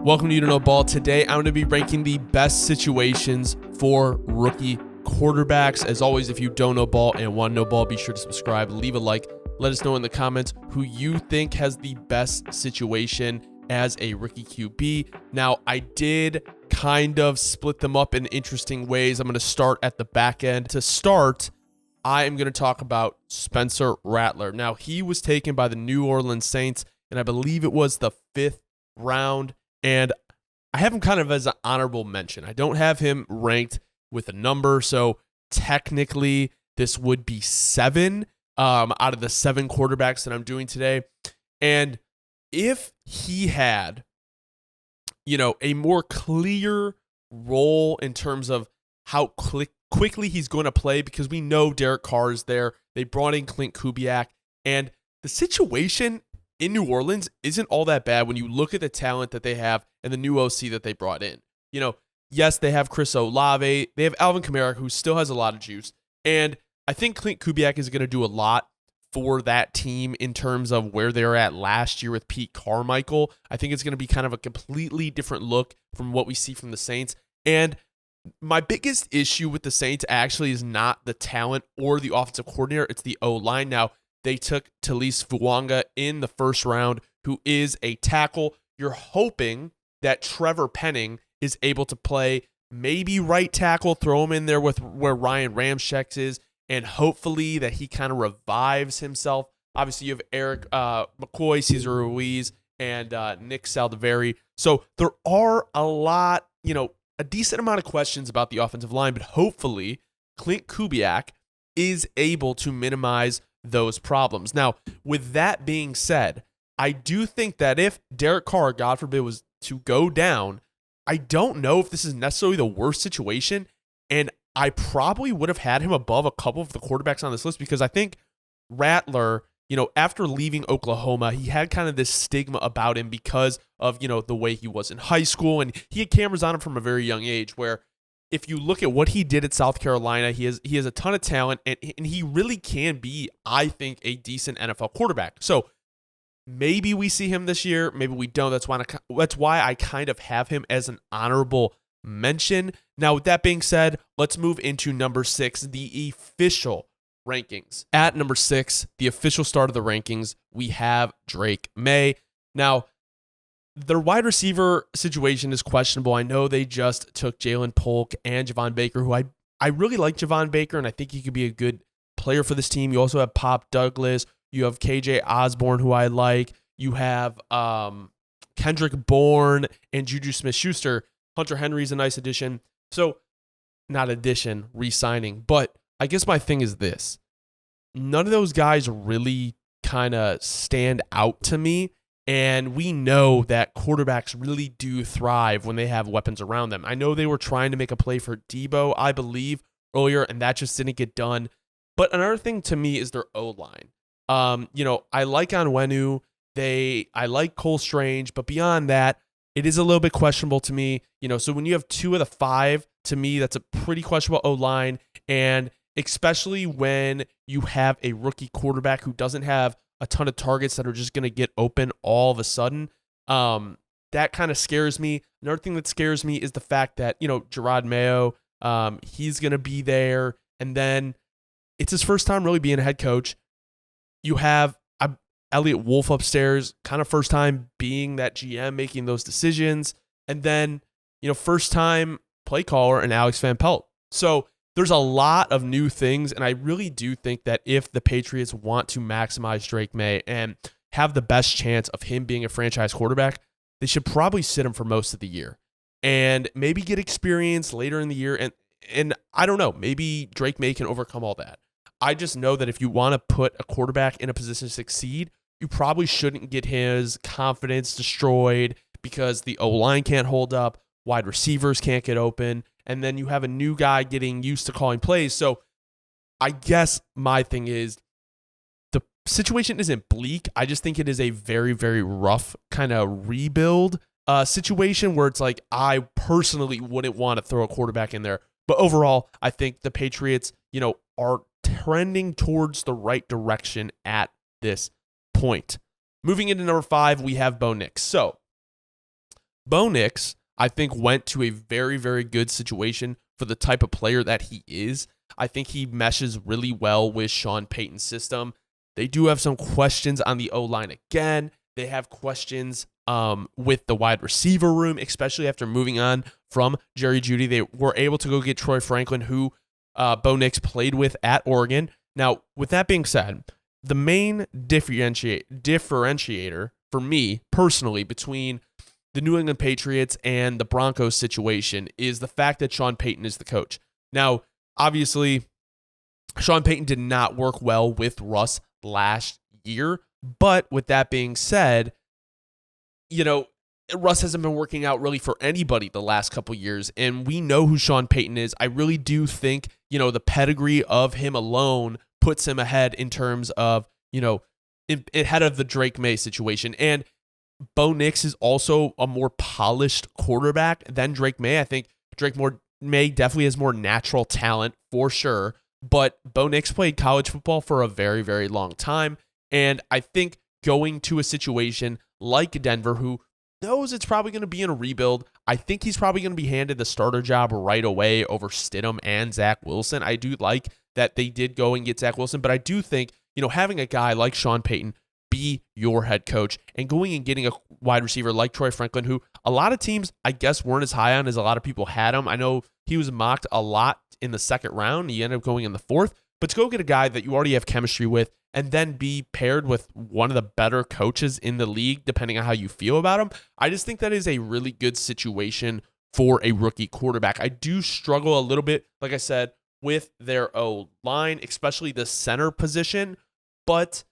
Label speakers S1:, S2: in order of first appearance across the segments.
S1: Welcome to You Don't Know Ball. Today, I'm going to be ranking the best situations for rookie quarterbacks. As always, if you don't know ball and want to know ball, be sure to subscribe, leave a like. Let us know in the comments who you think has the best situation as a rookie QB. Now, I did kind of split them up in interesting ways. I'm going to start at the back end. To start, I am going to talk about Spencer Rattler. Now, he was taken by the New Orleans Saints, and I believe it was the 5th round. And I have him kind of as an honorable mention. I don't have him ranked with a number, so technically this would be 7 out of the 7 quarterbacks that I'm doing today. And if he had, a more clear role in terms of how quickly he's going to play, because we know Derek Carr is there. They brought in Clint Kubiak, and the situation in New Orleans isn't all that bad when you look at the talent that they have and the new OC that they brought in. Yes, they have Chris Olave. They have Alvin Kamara, who still has a lot of juice. And I think Clint Kubiak is going to do a lot for that team in terms of where they were at last year with Pete Carmichael. I think it's going to be kind of a completely different look from what we see from the Saints. And my biggest issue with the Saints actually is not the talent or the offensive coordinator. It's the O-line. Now, they took Talise Fuanga in the first round, who is a tackle. You're hoping that Trevor Penning is able to play maybe right tackle, throw him in there with where Ryan Ramczyk is, and hopefully that he kind of revives himself. Obviously, you have Eric McCoy, Cesar Ruiz, and Nick Saldiveri. So there are a decent amount of questions about the offensive line, but hopefully Clint Kubiak is able to minimize those problems. Now, with that being said, I do think that if Derek Carr, God forbid, was to go down, I don't know if this is necessarily the worst situation, and I probably would have had him above a couple of the quarterbacks on this list, because I think Rattler, after leaving Oklahoma, he had kind of this stigma about him because of, the way he was in high school, and he had cameras on him from a very young age, where if you look at what he did at South Carolina, he has a ton of talent, and he really can be, I think, a decent NFL quarterback. So maybe we see him this year, maybe we don't. That's why I kind of have him as an honorable mention. Now, with that being said, let's move into number 6, the official rankings. At number 6, the official start of the rankings, we have Drake May. Now, their wide receiver situation is questionable. I know they just took Jalen Polk and Javon Baker, who I really like Javon Baker, and I think he could be a good player for this team. You also have Pop Douglas. You have KJ Osborne, who I like. You have Kendrick Bourne and Juju Smith-Schuster. Hunter Henry's a nice addition. So, not addition, re-signing. But I guess my thing is this. None of those guys really kind of stand out to me. And we know that quarterbacks really do thrive when they have weapons around them. I know they were trying to make a play for Debo, I believe, earlier, and that just didn't get done. But another thing to me is their O-line. I like Onwenu. I like Cole Strange, but beyond that, it is a little bit questionable to me. So when you have 2 of the 5, to me, that's a pretty questionable O-line. And especially when you have a rookie quarterback who doesn't have a ton of targets that are just going to get open all of a sudden. That kind of scares me. Another thing that scares me is the fact that, Gerard Mayo, he's going to be there. And then it's his first time really being a head coach. You have Elliot Wolf upstairs, kind of first time being that GM, making those decisions. And then, first time play caller and Alex Van Pelt. So there's a lot of new things, and I really do think that if the Patriots want to maximize Drake May and have the best chance of him being a franchise quarterback, they should probably sit him for most of the year and maybe get experience later in the year. And I don't know, maybe Drake May can overcome all that. I just know that if you want to put a quarterback in a position to succeed, you probably shouldn't get his confidence destroyed because the O-line can't hold up, wide receivers can't get open, and then you have a new guy getting used to calling plays. So I guess my thing is the situation isn't bleak. I just think it is a very, very rough kind of rebuild situation where it's like I personally wouldn't want to throw a quarterback in there. But overall, I think the Patriots, are trending towards the right direction at this point. Moving into number 5, we have Bo Nix. So Bo Nix, I think, went to a very, very good situation for the type of player that he is. I think he meshes really well with Sean Payton's system. They do have some questions on the O-line again. They have questions with the wide receiver room, especially after moving on from Jerry Jeudy. They were able to go get Troy Franklin, who Bo Nix played with at Oregon. Now, with that being said, the main differentiator for me personally between the New England Patriots and the Broncos situation is the fact that Sean Payton is the coach. Now, obviously, Sean Payton did not work well with Russ last year, but with that being said, Russ hasn't been working out really for anybody the last couple years, and we know who Sean Payton is. I really do think, the pedigree of him alone puts him ahead in terms of, ahead of the Drake May situation. And Bo Nix is also a more polished quarterback than Drake May. I think May definitely has more natural talent for sure, but Bo Nix played college football for a very, very long time. And I think going to a situation like Denver, who knows it's probably going to be in a rebuild, I think he's probably going to be handed the starter job right away over Stidham and Zach Wilson. I do like that they did go and get Zach Wilson, but I do think, having a guy like Sean Payton be your head coach and going and getting a wide receiver like Troy Franklin, who a lot of teams, I guess, weren't as high on as a lot of people had him. I know he was mocked a lot in the second round. He ended up going in the fourth, but to go get a guy that you already have chemistry with and then be paired with one of the better coaches in the league, depending on how you feel about him, I just think that is a really good situation for a rookie quarterback. I do struggle a little bit, like I said, with their O-line, especially the center position, but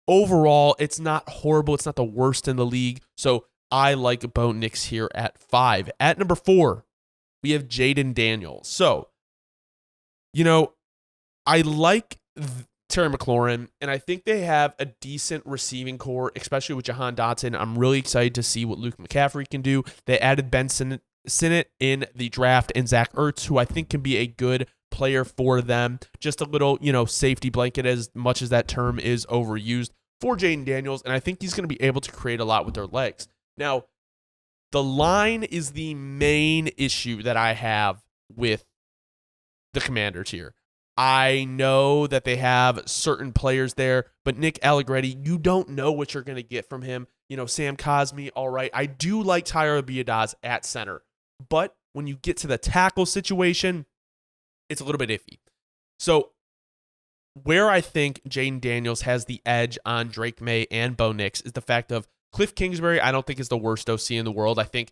S1: overall, it's not horrible. It's not the worst in the league. So I like Bo Nix here at 5. At number 4, we have Jaden Daniels. So, I like Terry McLaurin, and I think they have a decent receiving core, especially with Jahan Dotson. I'm really excited to see what Luke McCaffrey can do. They added Ben Sinnott in the draft and Zach Ertz, who I think can be a good player for them. Just a little, safety blanket, as much as that term is overused, for Jaden Daniels, and I think he's going to be able to create a lot with their legs. Now, the line is the main issue that I have with the Commanders here. I know that they have certain players there, but Nick Allegretti, you don't know what you're going to get from him. Sam Cosmi, all right. I do like Tyler Biadasz at center, but when you get to the tackle situation, it's a little bit iffy. So where I think Jaden Daniels has the edge on Drake May and Bo Nix is the fact of Cliff Kingsbury, I don't think is the worst OC in the world. I think,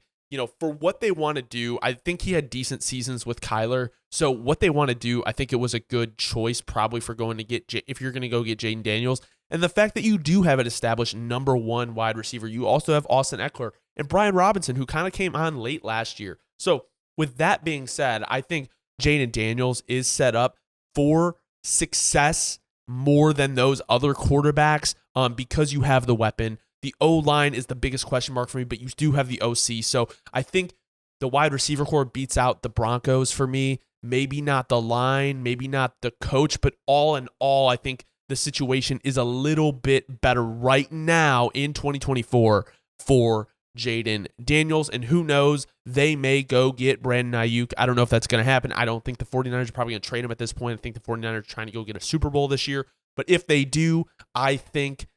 S1: for what they want to do, I think he had decent seasons with Kyler. So what they want to do, I think it was a good choice probably for going to get, if you're going to go get Jaden Daniels. And the fact that you do have an established number 1 wide receiver, you also have Austin Eckler and Brian Robinson, who kind of came on late last year. So with that being said, I think Jaden Daniels is set up for success more than those other quarterbacks because you have the weapon. The O-line is the biggest question mark for me, but you do have the OC. So I think the wide receiver core beats out the Broncos for me. Maybe not the line, maybe not the coach, but all in all, I think the situation is a little bit better right now in 2024 for Jaden Daniels. And who knows, they may go get Brandon Ayuk. I don't know if that's going to happen. I don't think the 49ers are probably going to trade him at this point. I think the 49ers are trying to go get a Super Bowl this year. But if they do, I think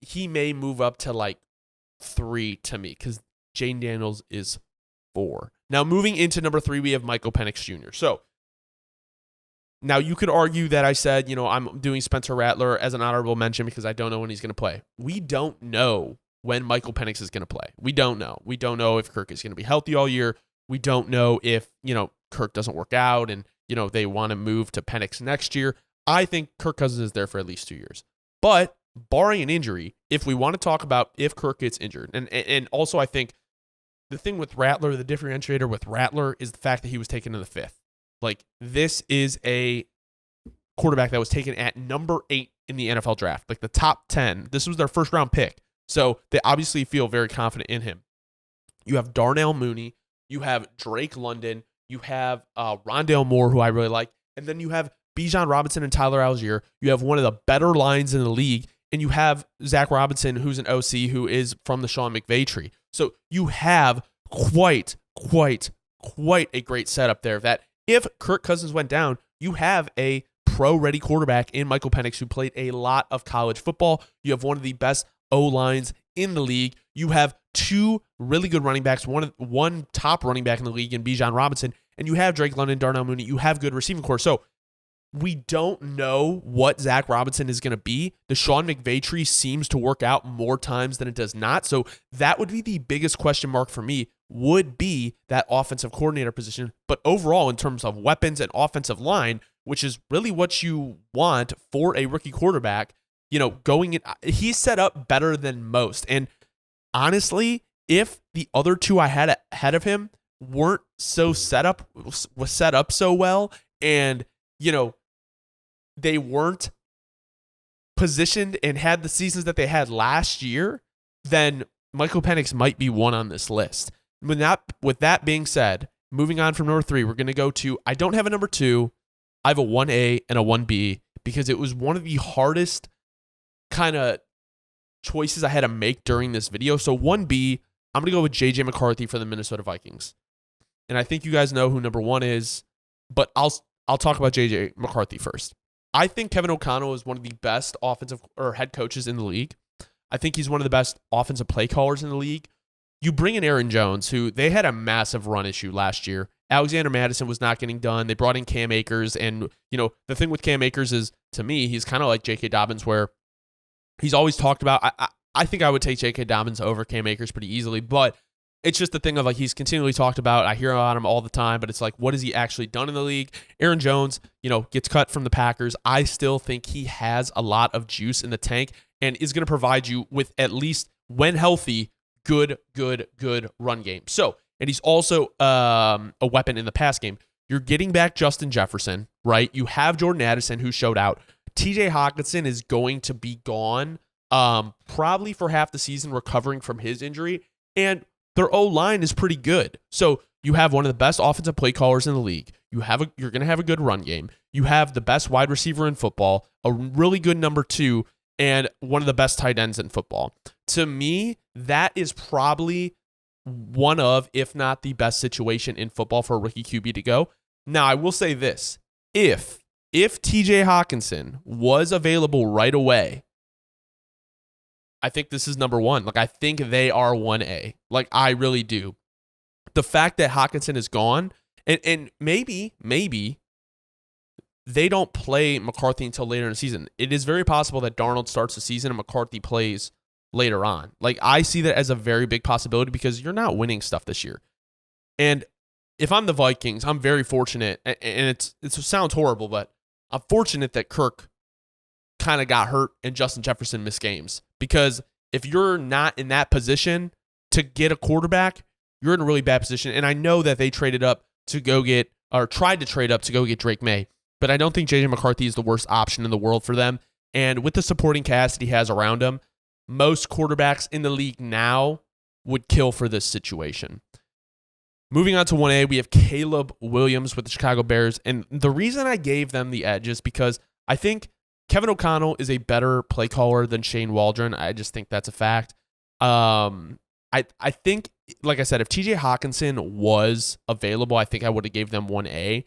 S1: he may move up to like 3 to me, because Jaden Daniels is 4. Now, moving into number 3, we have Michael Penix Jr. So now you could argue that I said, I'm doing Spencer Rattler as an honorable mention because I don't know when he's going to play. We don't know when Michael Penix is going to play. We don't know. We don't know if Kirk is going to be healthy all year. We don't know if, Kirk doesn't work out and, they want to move to Penix next year. I think Kirk Cousins is there for at least 2 years. But barring an injury, if we want to talk about if Kirk gets injured, and also I think the thing with Rattler, the differentiator with Rattler is the fact that he was taken in the 5th. Like, this is a quarterback that was taken at number 8 in the NFL draft, like the top 10. This was their first round pick. So they obviously feel very confident in him. You have Darnell Mooney, you have Drake London, you have Rondale Moore, who I really like, and then you have Bijan Robinson and Tyler Algier. You have one of the better lines in the league and you have Zach Robinson, who's an OC, who is from the Sean McVay tree. So you have quite a great setup there that if Kirk Cousins went down, you have a pro-ready quarterback in Michael Penix, who played a lot of college football. You have one of the best O-lines in the league. You have two really good running backs, one top running back in the league in Bijan Robinson, and you have Drake London, Darnell Mooney. You have good receiving core. So we don't know what Zach Robinson is going to be. The Sean McVay tree seems to work out more times than it does not. So that would be the biggest question mark for me, would be that offensive coordinator position. But overall, in terms of weapons and offensive line, which is really what you want for a rookie quarterback, going in, he's set up better than most. And honestly, if the other two I had ahead of him weren't set up so well, and they weren't positioned and had the seasons that they had last year, then Michael Penix might be one on this list. With that being said, moving on from number 3, we're going to go to, I don't have a number 2. I have a 1A and a 1B because it was one of the hardest kind of choices I had to make during this video. So 1B, I'm going to go with J.J. McCarthy for the Minnesota Vikings. And I think you guys know who number 1 is, but I'll talk about J.J. McCarthy first. I think Kevin O'Connell is one of the best offensive or head coaches in the league. I think he's one of the best offensive play callers in the league. You bring in Aaron Jones, who they had a massive run issue last year. Alexander Mattison was not getting done. They brought in Cam Akers, and the thing with Cam Akers is, to me, he's kind of like J.K. Dobbins, where he's always talked about. I think I would take J.K. Dobbins over Cam Akers pretty easily, but it's just the thing of like he's continually talked about. I hear about him all the time, but it's like, what has he actually done in the league? Aaron Jones, gets cut from the Packers. I still think he has a lot of juice in the tank and is going to provide you with, at least when healthy, good run game. So, and he's also a weapon in the pass game. You're getting back Justin Jefferson, right? You have Jordan Addison, who showed out. TJ Hawkinson is going to be gone probably for half the season, recovering from his injury. And their O-line is pretty good. So you have one of the best offensive play callers in the league. You're going to have a good run game. You have the best wide receiver in football, a really good number 2, and one of the best tight ends in football. To me, that is probably one of, if not the best situation in football for a rookie QB to go. Now, I will say this. If TJ Hawkinson was available right away, I think this is number 1. Like, I think they are 1A. Like, I really do. The fact that Hawkinson is gone, and maybe they don't play McCarthy until later in the season. It is very possible that Darnold starts the season and McCarthy plays later on. Like, I see that as a very big possibility because you're not winning stuff this year. And if I'm the Vikings, I'm very fortunate, and it sounds horrible, but I'm fortunate that Kirk kind of got hurt and Justin Jefferson missed games. Because if you're not in that position to get a quarterback, you're in a really bad position. And I know that they tried to trade up to go get Drake May, but I don't think J.J. McCarthy is the worst option in the world for them. And with the supporting cast that he has around him, most quarterbacks in the league now would kill for this situation. Moving on to 1A, we have Caleb Williams with the Chicago Bears. And the reason I gave them the edge is because I think Kevin O'Connell is a better play caller than Shane Waldron. I just think that's a fact. I think, like I said, if TJ Hawkinson was available, I think I would have gave them 1A.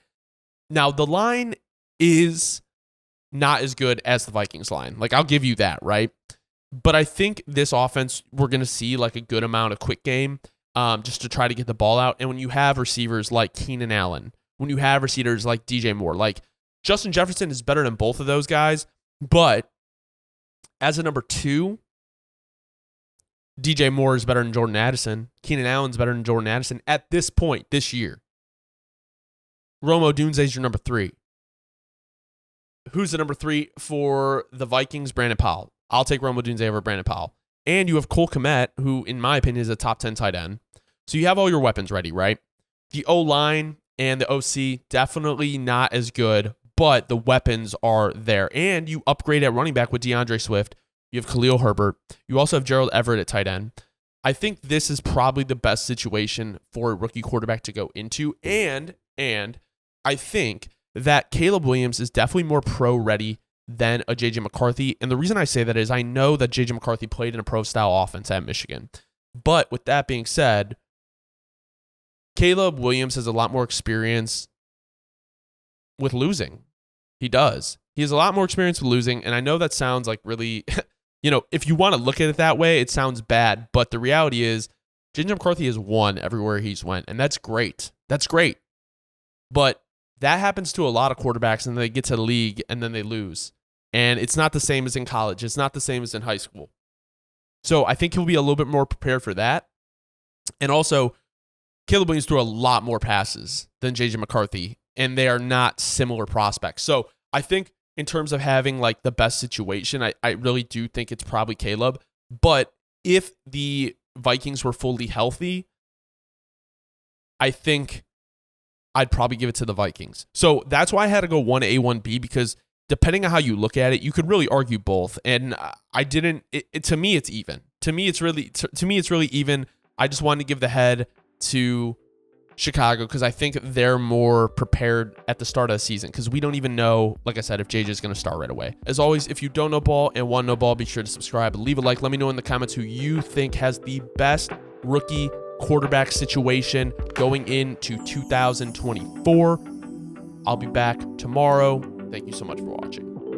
S1: Now, the line is not as good as the Vikings line. Like, I'll give you that, right? But I think this offense, we're going to see like a good amount of quick game just to try to get the ball out. And when you have receivers like Keenan Allen, when you have receivers like DJ Moore, like Justin Jefferson is better than both of those guys. But as a number 2, DJ Moore is better than Jordan Addison. Keenan Allen's better than Jordan Addison at this point this year. Rome Odunze is your number 3. Who's the number 3 for the Vikings? Brandon Powell. I'll take Rome Odunze over Brandon Powell. And you have Cole Kmet, who, in my opinion, is a top 10 tight end. So you have all your weapons ready, right? The O-line and the OC, definitely not as good, but the weapons are there. And you upgrade at running back with DeAndre Swift. You have Khalil Herbert. You also have Gerald Everett at tight end. I think this is probably the best situation for a rookie quarterback to go into. And I think that Caleb Williams is definitely more pro-ready than a JJ McCarthy. And the reason I say that is I know that JJ McCarthy played in a pro-style offense at Michigan. But with that being said, Caleb Williams has a lot more experience with losing. He does. He has a lot more experience with losing, and I know that sounds like really, if you want to look at it that way, it sounds bad. But the reality is, JJ McCarthy has won everywhere he's went, and that's great. That's great. But that happens to a lot of quarterbacks, and they get to the league, and then they lose. And it's not the same as in college. It's not the same as in high school. So I think he'll be a little bit more prepared for that. And also, Caleb Williams threw a lot more passes than JJ McCarthy, and they are not similar prospects. So I think in terms of having like the best situation, I really do think it's probably Caleb. But if the Vikings were fully healthy, I think I'd probably give it to the Vikings. So that's why I had to go 1A, 1B, because depending on how you look at it, you could really argue both. And I didn't. To me, it's even. To me, it's really even. I just wanted to give the head to Chicago because I think they're more prepared at the start of the season because we don't even know, like I said, if JJ is going to start right away. As always, if you don't know ball and want to know ball, be sure to subscribe, leave a like. Let me know in the comments who you think has the best rookie quarterback situation going into 2024. I'll be back tomorrow. Thank you so much for watching.